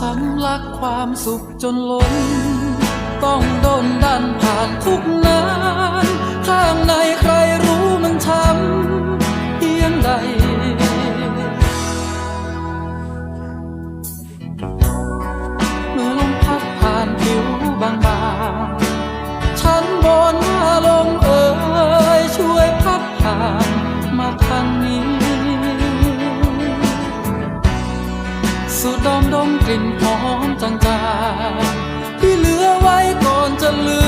สำลักความสุขจนล้นต้องโดนดันผ่านทุกนานข้างในใครรู้มันช้ำเพียงใดเมื่อลมพัดผ่านผิวบางๆฉันบนว่าลมช่วยพัดผ่านมาทางนี้สูดดมกลิ่นหอมจางๆที่เหลือไว้ก่อนจะลืม